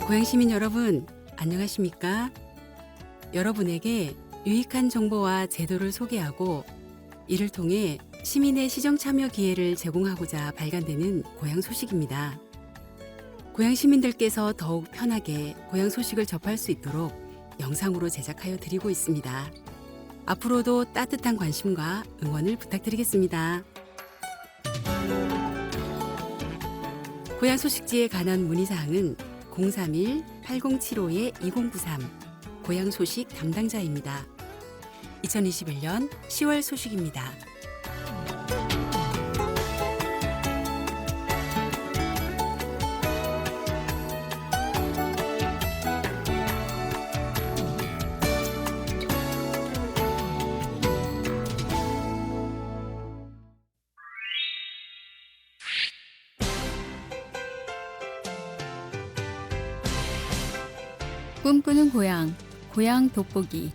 고양 시민 여러분, 안녕하십니까? 여러분에게 유익한 정보와 제도를 소개하고 이를 통해 시민의 시정 참여 기회를 제공하고자 발간되는 고양 소식입니다. 고양 시민들께서 더욱 편하게 고양 소식을 접할 수 있도록 영상으로 제작하여 드리고 있습니다. 앞으로도 따뜻한 관심과 응원을 부탁드리겠습니다. 고양 소식지에 관한 문의사항은 031-8075-2093 고양 소식 담당자입니다. 2021년 10월 소식입니다. 꿈꾸는 고향, 고향 돋보기.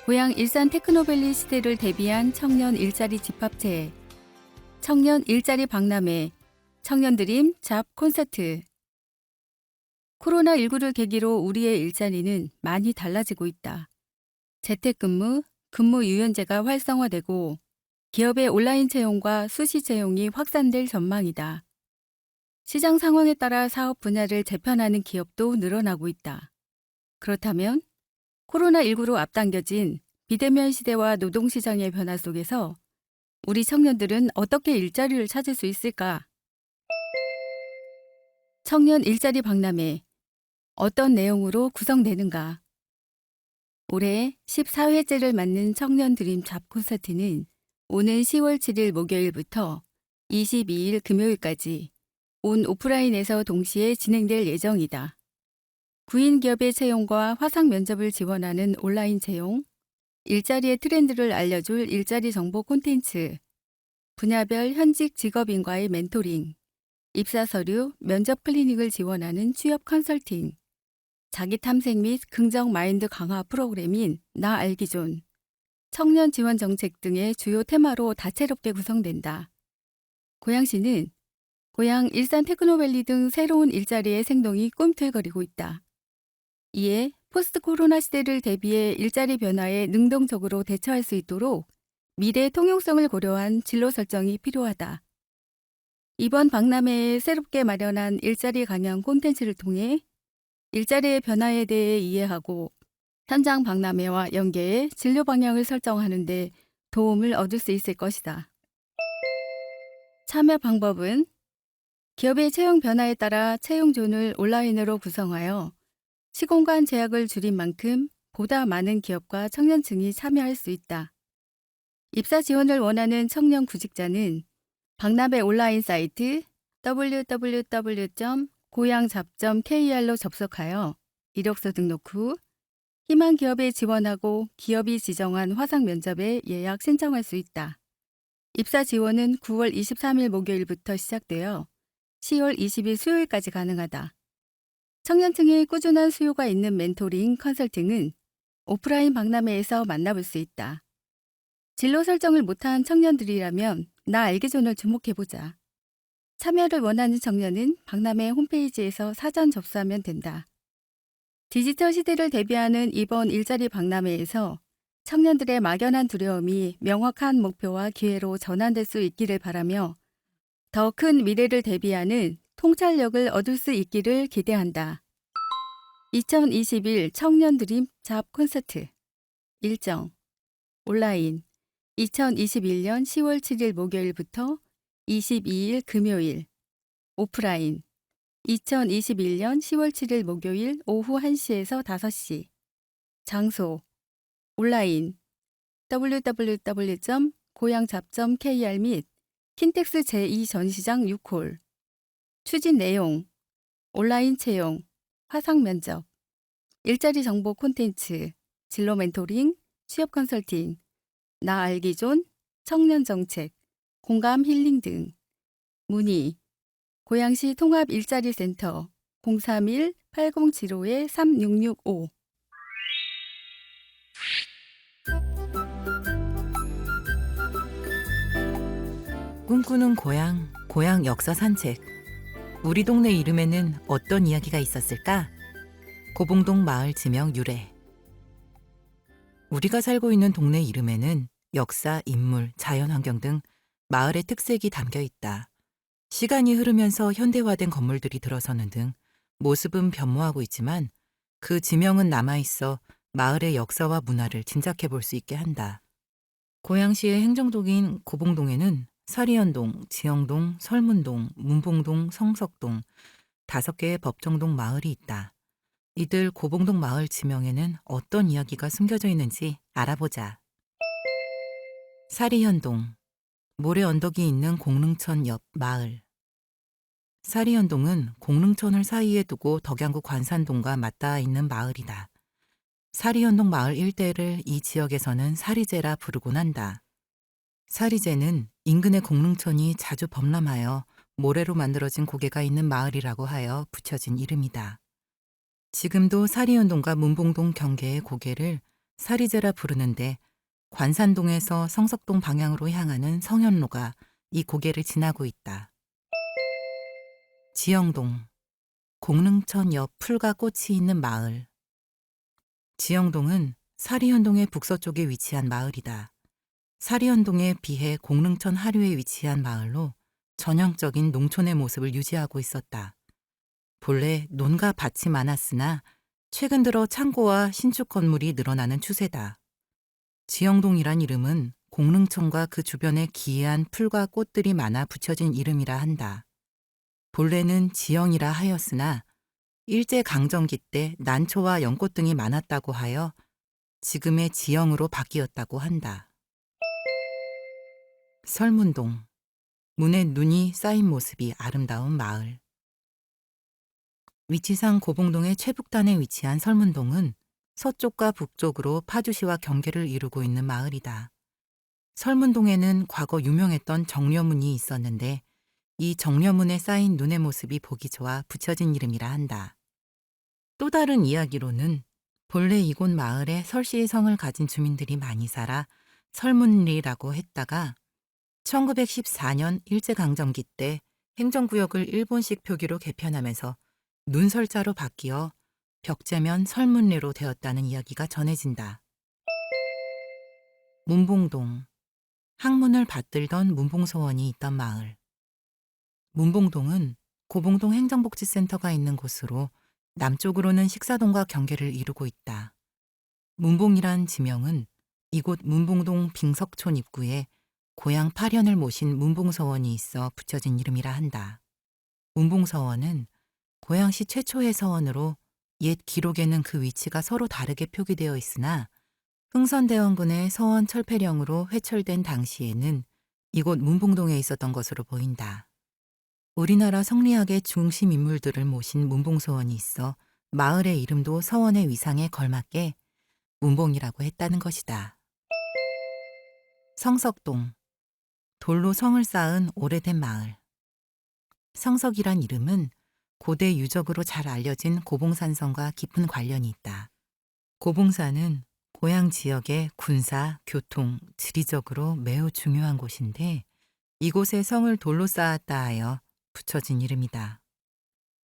고향 일산 테크노밸리 시대를 대비한 청년 일자리 집합체, 청년 일자리 박람회, 청년 드림 잡 콘서트. 코로나19를 계기로 우리의 일자리는 많이 달라지고 있다. 재택근무, 근무 유연제가 활성화되고 기업의 온라인 채용과 수시 채용이 확산될 전망이다. 시장 상황에 따라 사업 분야를 재편하는 기업도 늘어나고 있다. 그렇다면 코로나19로 앞당겨진 비대면 시대와 노동시장의 변화 속에서 우리 청년들은 어떻게 일자리를 찾을 수 있을까? 청년 일자리 박람회, 어떤 내용으로 구성되는가? 올해 14회째를 맞는 청년 드림 잡 콘서트는 오는 10월 7일 목요일부터 22일 금요일까지 온 오프라인에서 동시에 진행될 예정이다. 구인 기업의 채용과 화상 면접을 지원하는 온라인 채용, 일자리의 트렌드를 알려줄 일자리 정보 콘텐츠, 분야별 현직 직업인과의 멘토링, 입사 서류, 면접 클리닉을 지원하는 취업 컨설팅, 자기 탐색 및 긍정 마인드 강화 프로그램인 나 알기존, 청년 지원 정책 등의 주요 테마로 다채롭게 구성된다. 고양시는 고양 일산 테크노밸리 등 새로운 일자리의 생동이 꿈틀거리고 있다. 이에 포스트 코로나 시대를 대비해 일자리 변화에 능동적으로 대처할 수 있도록 미래 통용성을 고려한 진로 설정이 필요하다. 이번 박람회에 새롭게 마련한 일자리 강연 콘텐츠를 통해 일자리의 변화에 대해 이해하고 현장 박람회와 연계해 진로 방향을 설정하는 데 도움을 얻을 수 있을 것이다. 참여 방법은 기업의 채용 변화에 따라 채용존을 온라인으로 구성하여 시공간 제약을 줄인 만큼 보다 많은 기업과 청년층이 참여할 수 있다. 입사 지원을 원하는 청년 구직자는 박람회 온라인 사이트 www.고양잡.kr로 접속하여 이력서 등록 후 희망 기업에 지원하고 기업이 지정한 화상 면접에 예약 신청할 수 있다. 입사 지원은 9월 23일 목요일부터 시작되어 10월 20일 수요일까지 가능하다. 청년층의 꾸준한 수요가 있는 멘토링, 컨설팅은 오프라인 박람회에서 만나볼 수 있다. 진로 설정을 못한 청년들이라면 나 알기존을 주목해보자. 참여를 원하는 청년은 박람회 홈페이지에서 사전 접수하면 된다. 디지털 시대를 대비하는 이번 일자리 박람회에서 청년들의 막연한 두려움이 명확한 목표와 기회로 전환될 수 있기를 바라며 더 큰 미래를 대비하는 통찰력을 얻을 수 있기를 기대한다. 2021 청년 드림 잡 콘서트 일정 온라인 2021년 10월 7일 목요일부터 22일 금요일 오프라인 2021년 10월 7일 목요일 오후 1시에서 5시 장소 온라인 www.고양잡.kr 및 킨텍스 제2전시장 6홀 추진 내용 온라인 채용, 화상 면접, 일자리 정보 콘텐츠, 진로 멘토링, 취업 컨설팅, 나 알기존, 청년 정책, 공감 힐링 등 문의 고양시 통합 일자리 센터 031-8075-3665 꿈꾸는 고향, 고향 역사 산책. 우리 동네 이름에는 어떤 이야기가 있었을까? 고봉동 마을 지명 유래. 우리가 살고 있는 동네 이름에는 역사, 인물, 자연환경 등 마을의 특색이 담겨 있다. 시간이 흐르면서 현대화된 건물들이 들어서는 등 모습은 변모하고 있지만 그 지명은 남아있어 마을의 역사와 문화를 짐작해 볼 수 있게 한다. 고양시의 행정동인 고봉동에는 사리연동, 지영동, 설문동, 문봉동, 성석동 5개의 법정동 마을이 있다. 이들 고봉동 마을 지명에는 어떤 이야기가 숨겨져 있는지 알아보자. 사리현동, 모래 언덕이 있는 공릉천 옆 마을. 사리현동은 공릉천을 사이에 두고 덕양구 관산동과 맞닿아 있는 마을이다. 사리현동 마을 일대를 이 지역에서는 사리제라 부르곤 한다. 사리제는 인근의 공릉천이 자주 범람하여 모래로 만들어진 고개가 있는 마을이라고 하여 붙여진 이름이다. 지금도 사리현동과 문봉동 경계의 고개를 사리제라 부르는데 관산동에서 성석동 방향으로 향하는 성현로가 이 고개를 지나고 있다. 지영동, 공릉천 옆 풀과 꽃이 있는 마을. 지영동은 사리현동의 북서쪽에 위치한 마을이다. 사리현동에 비해 공릉천 하류에 위치한 마을로 전형적인 농촌의 모습을 유지하고 있었다. 본래 논과 밭이 많았으나 최근 들어 창고와 신축 건물이 늘어나는 추세다. 지영동이란 이름은 공릉천과 그 주변에 기이한 풀과 꽃들이 많아 붙여진 이름이라 한다. 본래는 지영이라 하였으나 일제강점기 때 난초와 연꽃 등이 많았다고 하여 지금의 지영으로 바뀌었다고 한다. 설문동, 문에 눈이 쌓인 모습이 아름다운 마을. 위치상 고봉동의 최북단에 위치한 설문동은 서쪽과 북쪽으로 파주시와 경계를 이루고 있는 마을이다. 설문동에는 과거 유명했던 정려문이 있었는데 이 정려문에 쌓인 눈의 모습이 보기 좋아 붙여진 이름이라 한다. 또 다른 이야기로는 본래 이곳 마을에 설씨의 성을 가진 주민들이 많이 살아 설문리라고 했다가 1914년 일제강점기 때 행정구역을 일본식 표기로 개편하면서 눈설자로 바뀌어 벽제면 설문리로 되었다는 이야기가 전해진다. 문봉동, 학문을 받들던 문봉서원이 있던 마을. 문봉동은 고봉동 행정복지센터가 있는 곳으로 남쪽으로는 식사동과 경계를 이루고 있다. 문봉이란 지명은 이곳 문봉동 빙석촌 입구에 고향 파련을 모신 문봉서원이 있어 붙여진 이름이라 한다. 문봉서원은 고양시 최초의 서원으로 옛 기록에는 그 위치가 서로 다르게 표기되어 있으나 흥선대원군의 서원 철폐령으로 회철된 당시에는 이곳 문봉동에 있었던 것으로 보인다. 우리나라 성리학의 중심 인물들을 모신 문봉서원이 있어 마을의 이름도 서원의 위상에 걸맞게 문봉이라고 했다는 것이다. 성석동, 돌로 성을 쌓은 오래된 마을. 성석이란 이름은 고대 유적으로 잘 알려진 고봉산성과 깊은 관련이 있다. 고봉산은 고향 지역의 군사, 교통, 지리적으로 매우 중요한 곳인데 이곳에 성을 돌로 쌓았다 하여 붙여진 이름이다.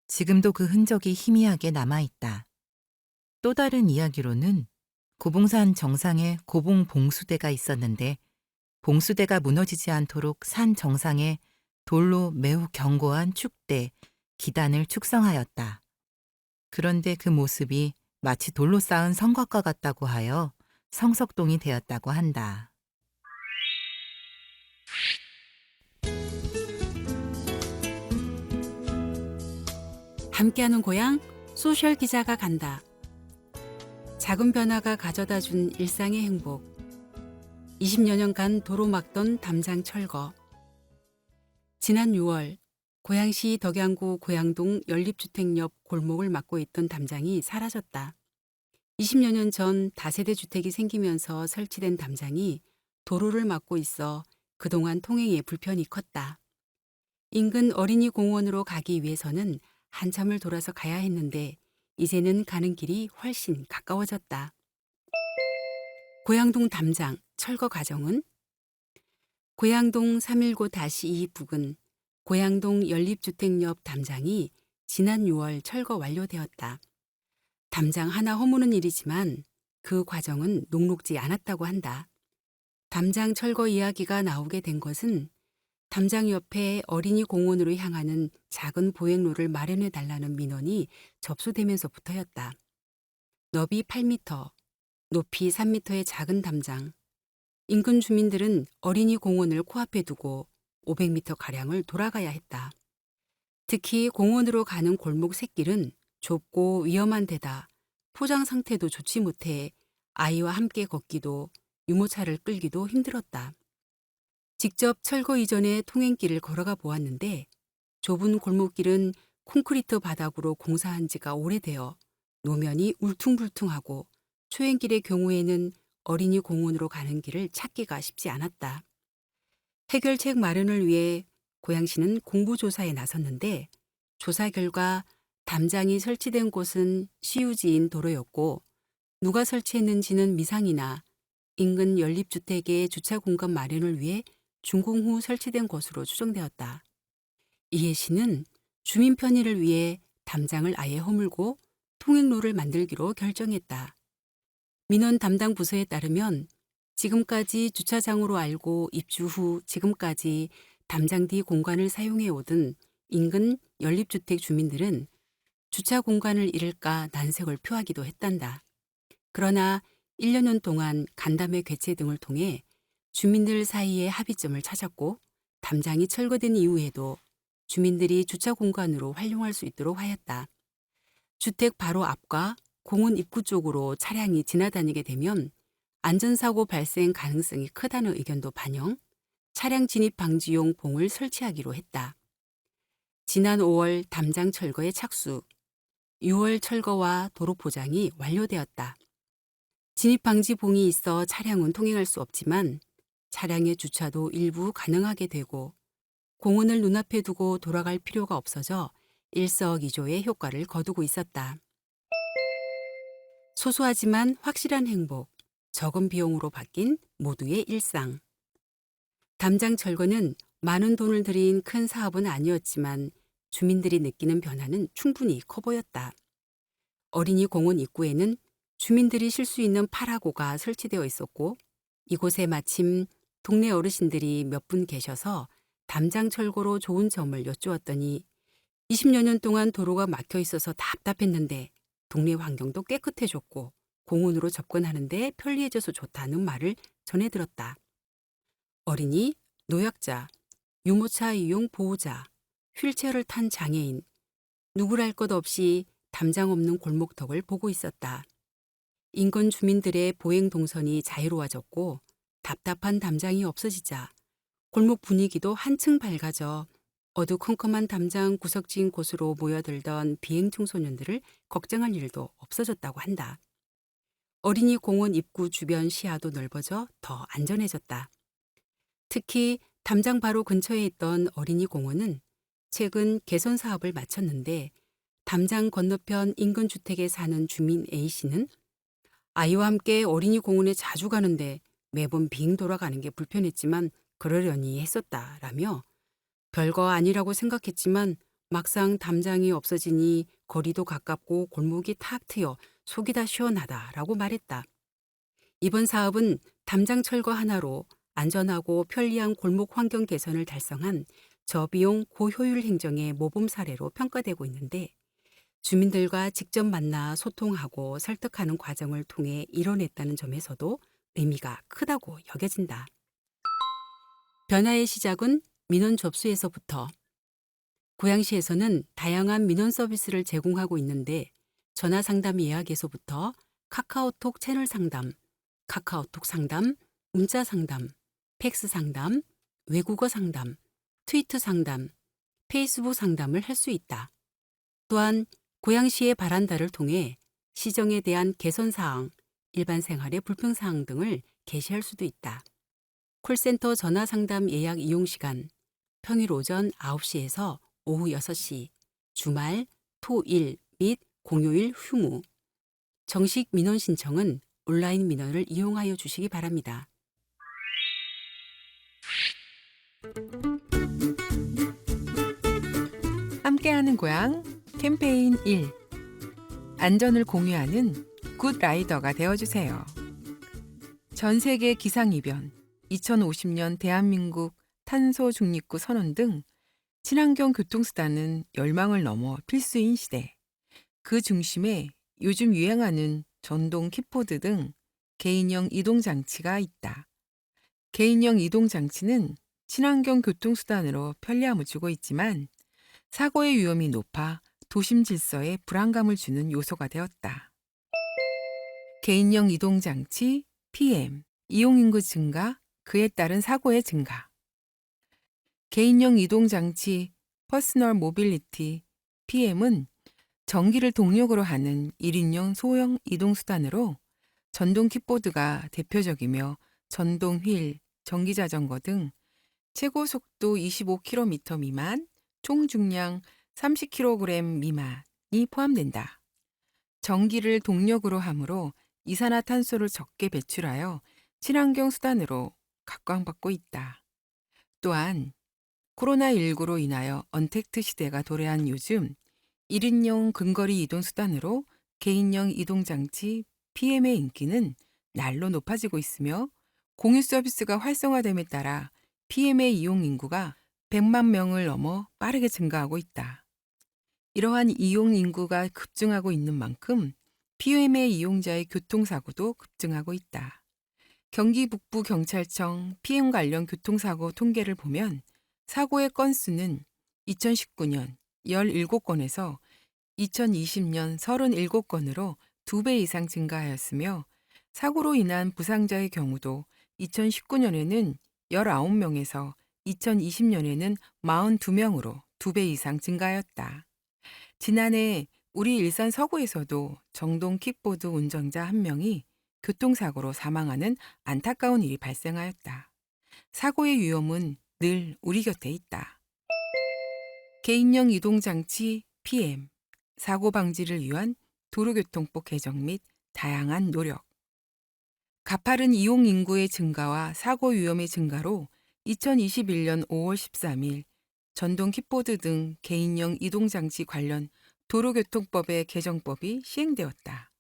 지금도 그 흔적이 희미하게 남아있다. 또 다른 이야기로는 고봉산 정상에 고봉봉수대가 있었는데 봉수대가 무너지지 않도록 산 정상에 돌로 매우 견고한 축대, 기단을 축성하였다. 그런데 그 모습이 마치 돌로 쌓은 성곽과 같다고 하여 성석동이 되었다고 한다. 함께하는 고향 소셜 기자가 간다. 작은 변화가 가져다 준 일상의 행복. 20여 년간 도로 막던 담장 철거. 지난 6월 고양시 덕양구 고양동 연립주택 옆 골목을 막고 있던 담장이 사라졌다. 20여 년 전 다세대 주택이 생기면서 설치된 담장이 도로를 막고 있어 그동안 통행에 불편이 컸다. 인근 어린이 공원으로 가기 위해서는 한참을 돌아서 가야 했는데 이제는 가는 길이 훨씬 가까워졌다. 고양동 담장 철거 과정은 고양동 319-2 부근 고양동 연립주택 옆 담장이 지난 6월 철거 완료되었다. 담장 하나 허무는 일이지만 그 과정은 녹록지 않았다고 한다. 담장 철거 이야기가 나오게 된 것은 담장 옆에 어린이 공원으로 향하는 작은 보행로를 마련해 달라는 민원이 접수되면서부터였다. 너비 8m, 높이 3m의 작은 담장. 인근 주민들은 어린이 공원을 코앞에 두고 500m가량을 돌아가야 했다. 특히 공원으로 가는 골목 샛길은 좁고 위험한 데다 포장 상태도 좋지 못해 아이와 함께 걷기도 유모차를 끌기도 힘들었다. 직접 철거 이전에 통행길을 걸어가 보았는데 좁은 골목길은 콘크리트 바닥으로 공사한 지가 오래되어 노면이 울퉁불퉁하고 초행길의 경우에는 어린이 공원으로 가는 길을 찾기가 쉽지 않았다. 해결책 마련을 위해 고양시는 공보조사에 나섰는데 조사 결과 담장이 설치된 곳은 시유지인 도로였고 누가 설치했는지는 미상이나 인근 연립주택의 주차 공간 마련을 위해 준공 후 설치된 것으로 추정되었다. 이에 시는 주민 편의를 위해 담장을 아예 허물고 통행로를 만들기로 결정했다. 민원 담당 부서에 따르면 지금까지 주차장으로 알고 입주 후 지금까지 담장 뒤 공간을 사용해 오던 인근 연립주택 주민들은 주차 공간을 잃을까 난색을 표하기도 했단다. 그러나 1년 동안 간담회 개최 등을 통해 주민들 사이에 합의점을 찾았고 담장이 철거된 이후에도 주민들이 주차 공간으로 활용할 수 있도록 하였다. 주택 바로 앞과 공원 입구 쪽으로 차량이 지나다니게 되면 안전사고 발생 가능성이 크다는 의견도 반영, 차량 진입 방지용 봉을 설치하기로 했다. 지난 5월 담장 철거에 착수, 6월 철거와 도로 포장이 완료되었다. 진입 방지 봉이 있어 차량은 통행할 수 없지만 차량의 주차도 일부 가능하게 되고 공원을 눈앞에 두고 돌아갈 필요가 없어져 일석이조의 효과를 거두고 있었다. 소소하지만 확실한 행복, 적은 비용으로 바뀐 모두의 일상. 담장 철거는 많은 돈을 들인 큰 사업은 아니었지만 주민들이 느끼는 변화는 충분히 커 보였다. 어린이 공원 입구에는 주민들이 쉴 수 있는 파라고가 설치되어 있었고 이곳에 마침 동네 어르신들이 몇 분 계셔서 담장 철거로 좋은 점을 여쭈었더니 20여 년 동안 도로가 막혀 있어서 답답했는데 동네 환경도 깨끗해졌고 공원으로 접근하는데 편리해져서 좋다는 말을 전해 들었다. 어린이, 노약자, 유모차 이용 보호자, 휠체어를 탄 장애인, 누구랄 것 없이 담장 없는 골목턱을 보고 있었다. 인근 주민들의 보행 동선이 자유로워졌고 답답한 담장이 없어지자 골목 분위기도 한층 밝아져 어두컴컴한 담장 구석진 곳으로 모여들던 비행 청소년들을 걱정할 일도 없어졌다고 한다. 어린이 공원 입구 주변 시야도 넓어져 더 안전해졌다. 특히 담장 바로 근처에 있던 어린이 공원은 최근 개선 사업을 마쳤는데 담장 건너편 인근 주택에 사는 주민 A씨는 아이와 함께 어린이 공원에 자주 가는데 매번 빙 돌아가는 게 불편했지만 그러려니 했었다라며 별거 아니라고 생각했지만 막상 담장이 없어지니 거리도 가깝고 골목이 탁 트여 속이 다 시원하다라고 말했다. 이번 사업은 담장 철거 하나로 안전하고 편리한 골목 환경 개선을 달성한 저비용 고효율 행정의 모범 사례로 평가되고 있는데 주민들과 직접 만나 소통하고 설득하는 과정을 통해 이뤄냈다는 점에서도 의미가 크다고 여겨진다. 변화의 시작은 민원 접수에서부터. 고양시에서는 다양한 민원 서비스를 제공하고 있는데 전화 상담 예약에서부터 카카오톡 채널 상담, 카카오톡 상담, 문자 상담, 팩스 상담, 외국어 상담, 트위터 상담, 페이스북 상담을 할 수 있다. 또한 고양시의 바란다를 통해 시정에 대한 개선 사항, 일반 생활의 불평 사항 등을 게시할 수도 있다. 콜센터 전화 상담 예약 이용 시간 평일 오전 9시에서 오후 6시, 주말, 토, 일 및 공휴일 휴무. 정식 민원 신청은 온라인 민원을 이용하여 주시기 바랍니다. 함께하는 고향 캠페인 1. 안전을 공유하는 굿라이더가 되어주세요. 전 세계 기상이변, 2050년 대한민국 탄소 중립구 선언 등 친환경 교통수단은 열망을 넘어 필수인 시대. 그 중심에 요즘 유행하는 전동 킥보드 등 개인형 이동장치가 있다. 개인형 이동장치는 친환경 교통수단으로 편리함을 주고 있지만 사고의 위험이 높아 도심 질서에 불안감을 주는 요소가 되었다. 개인형 이동장치 PM, 이용인구 증가, 그에 따른 사고의 증가. 개인형 이동장치 퍼스널 모빌리티 PM은 전기를 동력으로 하는 1인용 소형 이동수단으로 전동 킥보드가 대표적이며 전동 휠, 전기자전거 등 최고 속도 25km 미만, 총 중량 30kg 미만이 포함된다. 전기를 동력으로 하므로 이산화탄소를 적게 배출하여 친환경 수단으로 각광받고 있다. 또한 코로나19로 인하여 언택트 시대가 도래한 요즘 1인용 근거리 이동 수단으로 개인형 이동장치 PM의 인기는 날로 높아지고 있으며 공유 서비스가 활성화됨에 따라 PM의 이용 인구가 100만 명을 넘어 빠르게 증가하고 있다. 이러한 이용 인구가 급증하고 있는 만큼 PM의 이용자의 교통사고도 급증하고 있다. 경기 북부 경찰청 PM 관련 교통사고 통계를 보면 사고의 건수는 2019년 17건에서 2020년 37건으로 2배 이상 증가하였으며 사고로 인한 부상자의 경우도 2019년에는 19명에서 2020년에는 42명으로 2배 이상 증가하였다. 지난해 우리 일산 서구에서도 정동 킥보드 운전자 1명이 교통사고로 사망하는 안타까운 일이 발생하였다. 사고의 위험은 늘 우리 곁에 있다. 개인형 이동장치 PM, 사고 방지를 위한 도로교통법 개정 및 다양한 노력. 가파른 이용 인구의 증가와 사고 위험의 증가로 2021년 5월 13일 전동 킥보드 등 개인형 이동장치 관련 도로교통법의 개정법이 시행되었다.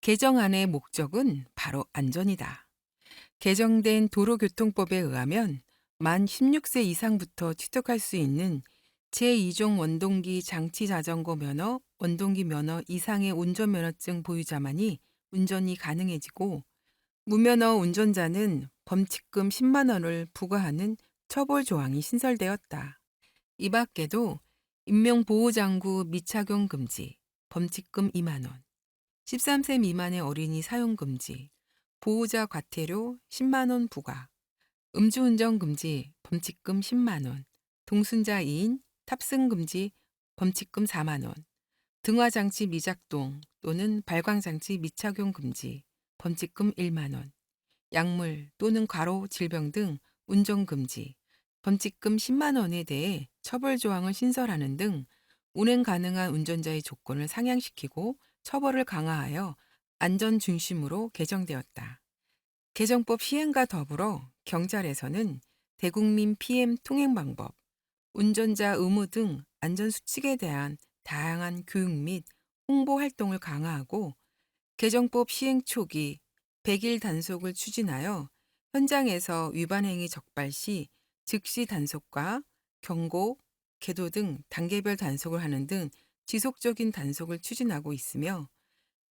개정안의 목적은 바로 안전이다. 개정된 도로교통법에 의하면 만 16세 이상부터 취득할 수 있는 제2종 원동기 장치 자전거 면허, 원동기 면허 이상의 운전면허증 보유자만이 운전이 가능해지고 무면허 운전자는 범칙금 10만 원을 부과하는 처벌 조항이 신설되었다. 이 밖에도 인명보호장구 미착용 금지, 범칙금 2만 원, 13세 미만의 어린이 사용 금지, 보호자 과태료 10만 원 부과, 음주운전 금지, 범칙금 10만 원, 동순자 2인 탑승 금지, 범칙금 4만 원, 등화장치 미작동 또는 발광장치 미착용 금지, 범칙금 1만 원, 약물 또는 과로 질병 등 운전 금지, 범칙금 10만 원에 대해 처벌 조항을 신설하는 등 운행 가능한 운전자의 조건을 상향시키고 처벌을 강화하여 안전 중심으로 개정되었다. 개정법 시행과 더불어 경찰에서는 대국민 PM 통행 방법, 운전자 의무 등 안전수칙에 대한 다양한 교육 및 홍보 활동을 강화하고 개정법 시행 초기 100일 단속을 추진하여 현장에서 위반 행위 적발 시 즉시 단속과 경고, 계도 등 단계별 단속을 하는 등 지속적인 단속을 추진하고 있으며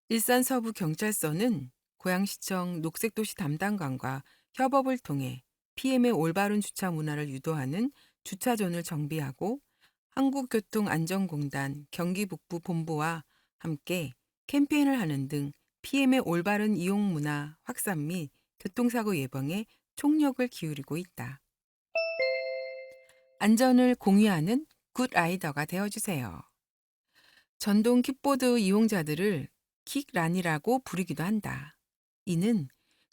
일산 서부 경찰서는 고양시청 녹색도시 담당관과 협업을 통해 PM의 올바른 주차 문화를 유도하는 주차존을 정비하고 한국교통안전공단 경기북부 본부와 함께 캠페인을 하는 등 PM의 올바른 이용 문화 확산 및 교통사고 예방에 총력을 기울이고 있다. 안전을 공유하는 굿라이더가 되어주세요. 전동 킥보드 이용자들을 킥란이라고 부르기도 한다. 이는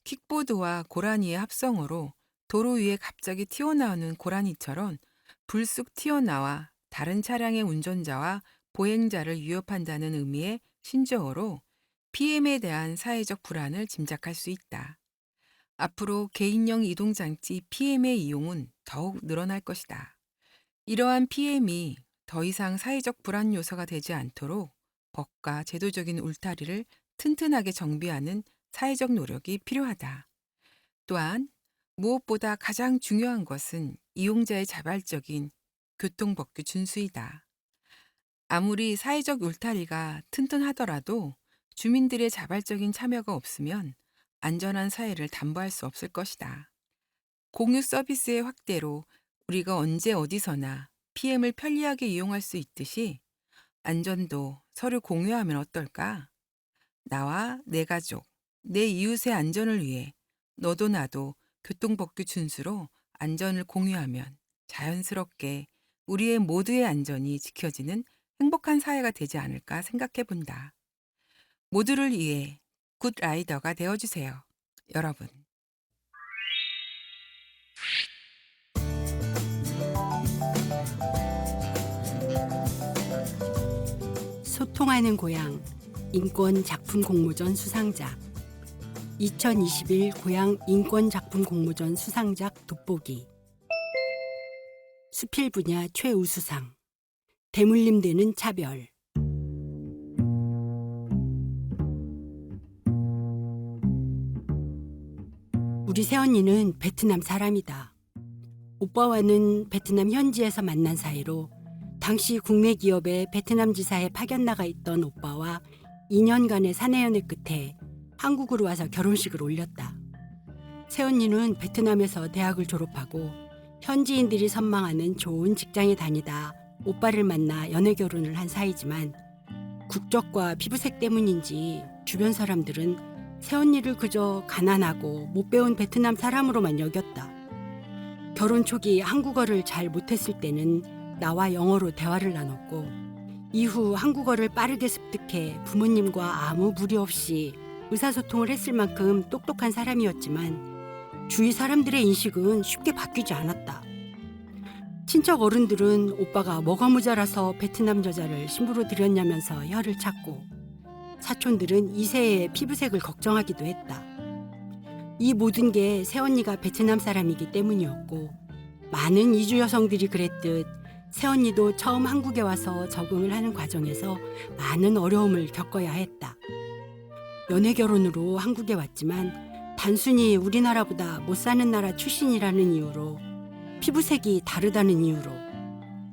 킥보드와 고라니의 합성어로 도로 위에 갑자기 튀어나오는 고라니처럼 불쑥 튀어나와 다른 차량의 운전자와 보행자를 위협한다는 의미의 신조어로 PM에 대한 사회적 불안을 짐작할 수 있다. 앞으로 개인형 이동장치 PM의 이용은 더욱 늘어날 것이다. 이러한 PM이 더 이상 사회적 불안 요소가 되지 않도록 법과 제도적인 울타리를 튼튼하게 정비하는 사회적 노력이 필요하다. 또한 무엇보다 가장 중요한 것은 이용자의 자발적인 교통법규 준수이다. 아무리 사회적 울타리가 튼튼하더라도 주민들의 자발적인 참여가 없으면 안전한 사회를 담보할 수 없을 것이다. 공유 서비스의 확대로 우리가 언제 어디서나 PM을 편리하게 이용할 수 있듯이 안전도 서로 공유하면 어떨까? 나와 내 가족, 내 이웃의 안전을 위해 너도 나도 교통법규 준수로 안전을 공유하면 자연스럽게 우리의 모두의 안전이 지켜지는 행복한 사회가 되지 않을까 생각해 본다. 모두를 위해 굿 라이더가 되어주세요. 여러분. 소통하는 고향 인권 작품 공모전 수상작 2021 고향 인권 작품 공모전 수상작 돋보기 수필 분야 최우수상 대물림 되는 차별 우리 새언니는 베트남 사람이다. 오빠와는 베트남 현지에서 만난 사이로 당시 국내 기업의 베트남 지사에 파견 나가 있던 오빠와 2년간의 사내연애 끝에 한국으로 와서 결혼식을 올렸다. 새언니는 베트남에서 대학을 졸업하고 현지인들이 선망하는 좋은 직장에 다니다 오빠를 만나 연애 결혼을 한 사이지만 국적과 피부색 때문인지 주변 사람들은 새언니를 그저 가난하고 못 배운 베트남 사람으로만 여겼다. 결혼 초기 한국어를 잘 못했을 때는 나와 영어로 대화를 나눴고 이후 한국어를 빠르게 습득해 부모님과 아무 무리 없이 의사소통을 했을 만큼 똑똑한 사람이었지만 주위 사람들의 인식은 쉽게 바뀌지 않았다. 친척 어른들은 오빠가 뭐가 모자라서 베트남 여자를 신부로 들였냐면서 혀를 찾고 사촌들은 이세의 피부색을 걱정하기도 했다. 이 모든 게 새언니가 베트남 사람이기 때문이었고 많은 이주 여성들이 그랬듯 새언니도 처음 한국에 와서 적응을 하는 과정에서 많은 어려움을 겪어야 했다. 연애 결혼으로 한국에 왔지만 단순히 우리나라보다 못 사는 나라 출신이라는 이유로 피부색이 다르다는 이유로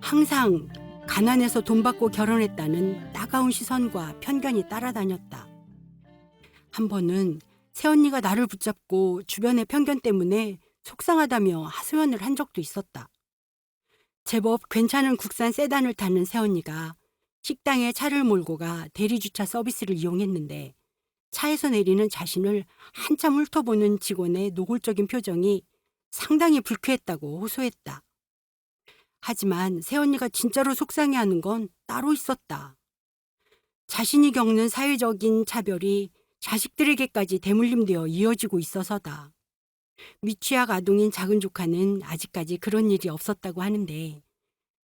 항상 가난해서 돈 받고 결혼했다는 따가운 시선과 편견이 따라다녔다. 한 번은 새언니가 나를 붙잡고 주변의 편견 때문에 속상하다며 하소연을 한 적도 있었다. 제법 괜찮은 국산 세단을 타는 새언니가 식당에 차를 몰고 가 대리주차 서비스를 이용했는데 차에서 내리는 자신을 한참 훑어보는 직원의 노골적인 표정이 상당히 불쾌했다고 호소했다. 하지만 새언니가 진짜로 속상해하는 건 따로 있었다. 자신이 겪는 사회적인 차별이 자식들에게까지 대물림되어 이어지고 있어서다. 미취학 아동인 작은 조카는 아직까지 그런 일이 없었다고 하는데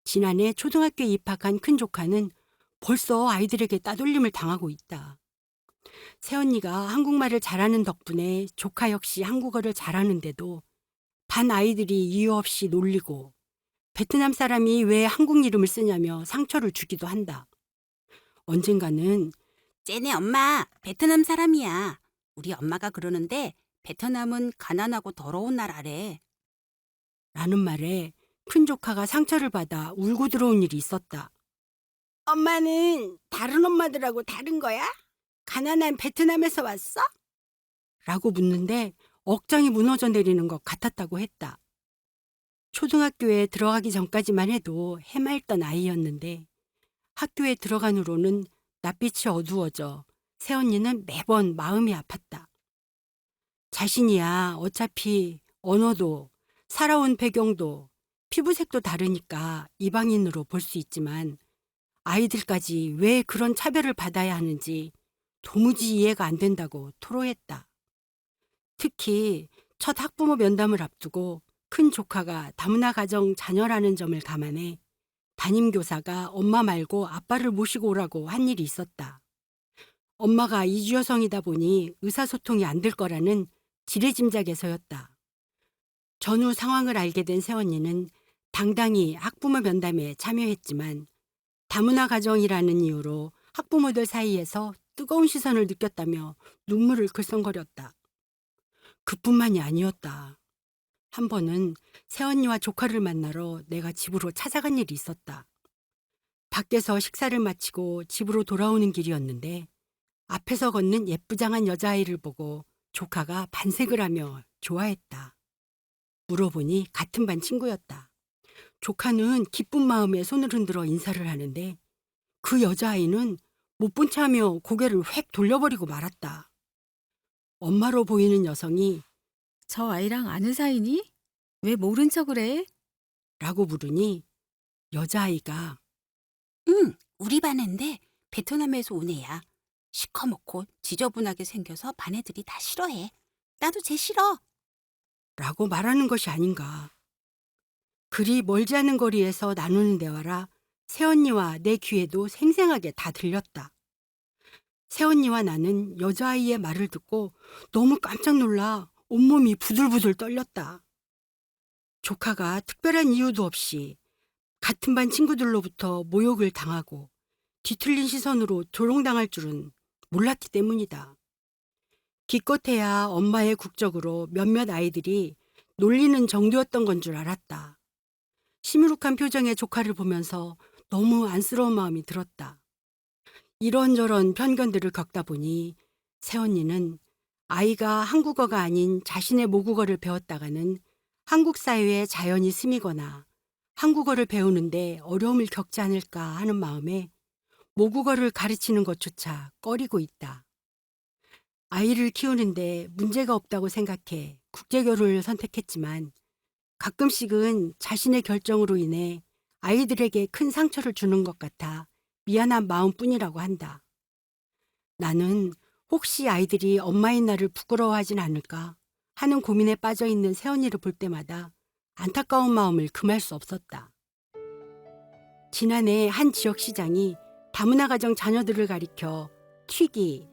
지난해 초등학교에 입학한 큰 조카는 벌써 아이들에게 따돌림을 당하고 있다. 새언니가 한국말을 잘하는 덕분에 조카 역시 한국어를 잘하는데도 반 아이들이 이유 없이 놀리고 베트남 사람이 왜 한국 이름을 쓰냐며 상처를 주기도 한다. 언젠가는 쟤네 엄마 베트남 사람이야. 우리 엄마가 그러는데 베트남은 가난하고 더러운 나라래. 라는 말에 큰 조카가 상처를 받아 울고 들어온 일이 있었다. 엄마는 다른 엄마들하고 다른 거야? 가난한 베트남에서 왔어? 라고 묻는데 억장이 무너져 내리는 것 같았다고 했다. 초등학교에 들어가기 전까지만 해도 해맑던 아이였는데 학교에 들어간 후로는 낯빛이 어두워져 새언니는 매번 마음이 아팠다. 자신이야 어차피 언어도 살아온 배경도 피부색도 다르니까 이방인으로 볼 수 있지만 아이들까지 왜 그런 차별을 받아야 하는지 도무지 이해가 안 된다고 토로했다. 특히 첫 학부모 면담을 앞두고 큰 조카가 다문화 가정 자녀라는 점을 감안해 담임교사가 엄마 말고 아빠를 모시고 오라고 한 일이 있었다. 엄마가 이주 여성이다 보니 의사소통이 안 될 거라는 지레짐작에서였다. 전후 상황을 알게 된 새언니는 당당히 학부모 면담에 참여했지만 다문화 가정이라는 이유로 학부모들 사이에서 뜨거운 시선을 느꼈다며 눈물을 글썽거렸다. 그뿐만이 아니었다. 한 번은 새언니와 조카를 만나러 내가 집으로 찾아간 일이 있었다. 밖에서 식사를 마치고 집으로 돌아오는 길이었는데 앞에서 걷는 예쁘장한 여자아이를 보고 조카가 반색을 하며 좋아했다. 물어보니 같은 반 친구였다. 조카는 기쁜 마음에 손을 흔들어 인사를 하는데 그 여자아이는 못 본 척하며 고개를 획 돌려버리고 말았다. 엄마로 보이는 여성이 저 아이랑 아는 사이니? 왜 모른 척을 해? 라고 물으니 여자아이가 응, 우리 반 애인데 베트남에서 온 애야. 시커멓고 지저분하게 생겨서 반 애들이 다 싫어해. 나도 쟤 싫어. 라고 말하는 것이 아닌가. 그리 멀지 않은 거리에서 나누는 대화라 새언니와 내 귀에도 생생하게 다 들렸다. 새언니와 나는 여자아이의 말을 듣고 너무 깜짝 놀라 온몸이 부들부들 떨렸다. 조카가 특별한 이유도 없이 같은 반 친구들로부터 모욕을 당하고 뒤틀린 시선으로 조롱당할 줄은 몰랐기 때문이다. 기껏해야 엄마의 국적으로 몇몇 아이들이 놀리는 정도였던 건 줄 알았다. 시무룩한 표정의 조카를 보면서 너무 안쓰러운 마음이 들었다. 이런저런 편견들을 겪다 보니 새언니는 아이가 한국어가 아닌 자신의 모국어를 배웠다가는 한국 사회에 자연히 스미거나 한국어를 배우는데 어려움을 겪지 않을까 하는 마음에 모국어를 가르치는 것조차 꺼리고 있다. 아이를 키우는데 문제가 없다고 생각해 국제결혼을 선택했지만 가끔씩은 자신의 결정으로 인해 아이들에게 큰 상처를 주는 것 같아 미안한 마음뿐이라고 한다. 나는 혹시 아이들이 엄마인 나를 부끄러워하진 않을까 하는 고민에 빠져 있는 새언니를 볼 때마다 안타까운 마음을 금할 수 없었다. 지난해 한 지역 시장이 다문화 가정 자녀들을 가리켜 튀기,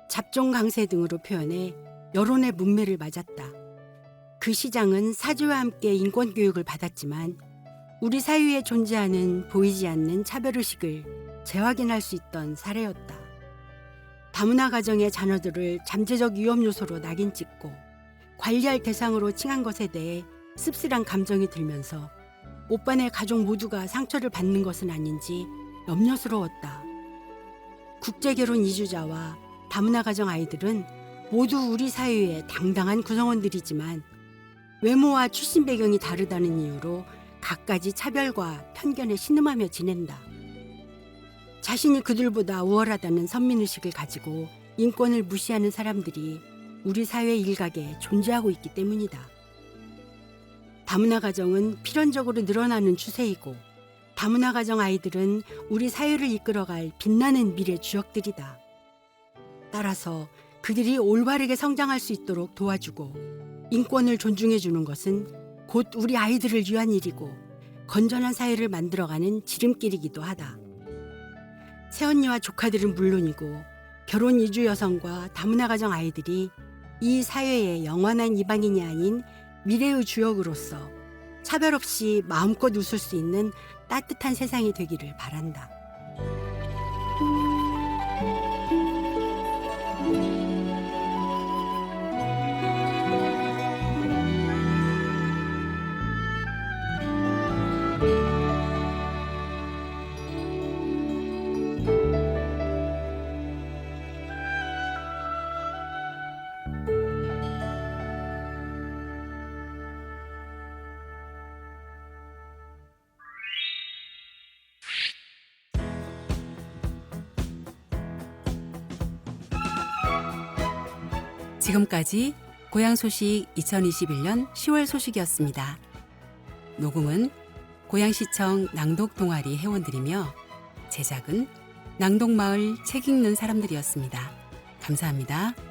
잡종 강세 등으로 표현해 여론의 문매를 맞았다. 그 시장은 사죄와 함께 인권 교육을 받았지만 우리 사회에 존재하는 보이지 않는 차별의식을 재확인할 수 있던 사례였다. 다문화 가정의 자녀들을 잠재적 위험 요소로 낙인 찍고 관리할 대상으로 칭한 것에 대해 씁쓸한 감정이 들면서 오빠네 가족 모두가 상처를 받는 것은 아닌지 염려스러웠다. 국제결혼 이주자와 다문화 가정 아이들은 모두 우리 사회의 당당한 구성원들이지만 외모와 출신 배경이 다르다는 이유로 갖가지 차별과 편견에 신음하며 지낸다. 자신이 그들보다 우월하다는 선민의식을 가지고 인권을 무시하는 사람들이 우리 사회 일각에 존재하고 있기 때문이다. 다문화 가정은 필연적으로 늘어나는 추세이고 다문화 가정 아이들은 우리 사회를 이끌어갈 빛나는 미래 주역들이다. 따라서 그들이 올바르게 성장할 수 있도록 도와주고 인권을 존중해 주는 것은 곧 우리 아이들을 위한 일이고 건전한 사회를 만들어가는 지름길이기도 하다. 새언니와 조카들은 물론이고 결혼 이주 여성과 다문화 가정 아이들이 이 사회의 영원한 이방인이 아닌 미래의 주역으로서 차별 없이 마음껏 웃을 수 있는 따뜻한 세상이 되기를 바란다. 지금까지 고향 소식 2021년 10월 소식이었습니다. 녹음은 고양시청 낭독 동아리 회원들이며 제작은 낭독마을 책 읽는 사람들이었습니다. 감사합니다.